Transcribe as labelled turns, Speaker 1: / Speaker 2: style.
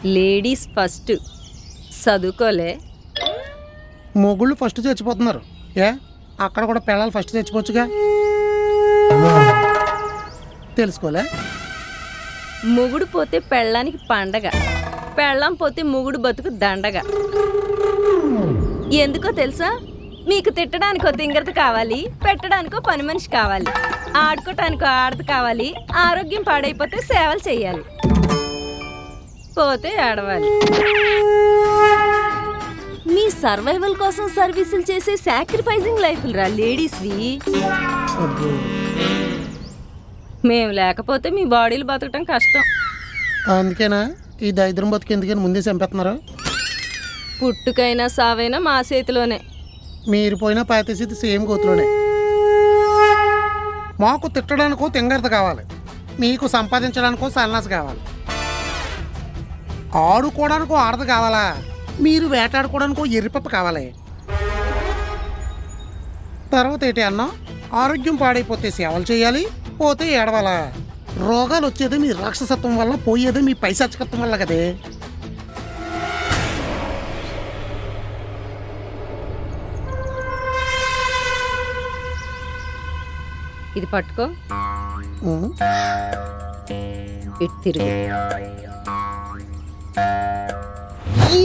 Speaker 1: Ladies first. చదువుకోలే.
Speaker 2: మొగుళ్ళు first చచ్చిపోతున్నారు. ఏ అక్కడ కూడా పిల్లలు ఫస్ట్ చచ్చిపోవచ్చుగా. తెలుసుకోలే.
Speaker 1: మొగుడు పోతే పెళ్ళానికి పండగ, పెళ్ళాం పోతే మొగుడు బతుకు దండగ. ఎందుకో తెలుసా? మీకు తిట్టడానికో తింగరత కావాలి, పెట్టడానికో పని మనిషి కావాలి, ఆడుకోవటానికో ఆడత కావాలి, ఆరోగ్యం పాడైపోతే సేవలు చెయ్యాలి, పోతే ఏడవాలి. మీ సర్వైవల్ కోసం సర్వీసులు చేసే సాక్రిఫైజింగ్ లైఫ్లు రా లేడీస్వి. మేము లేకపోతే మీ బాడీలు బతకటం కష్టం.
Speaker 2: అందుకేనా ఈ దరిద్రం బతుకు ఎందుకని ముందే చంపేస్తున్నారు?
Speaker 1: పుట్టుకైనా సావైనా మా చేతిలోనే.
Speaker 2: మీరు పోయినా పాతేసేది సేమ్ గోతులోనే. మాకు తిట్టడానికో తింగరత కావాలి, మీకు సంపాదించడానికో సన్నాసి కావాలి, ఆడుకోవడానికో ఆడత కావాలా, మీరు వేటాడుకోవడానికో ఎర్రిపప్ప కావాలి. తర్వాత ఏంటి అన్నా? ఆరోగ్యం పాడైపోతే సేవలు చేయాలి, పోతే ఏడవాలా. రోగాలు వచ్చేది మీ రాక్షసత్వం వల్ల, పోయేది మీ పైశాచికత్వం వల్ల కదే.
Speaker 1: ఇది పట్టుకో,
Speaker 2: ఉం.
Speaker 1: ఇటు తిరుగు.
Speaker 2: ఈ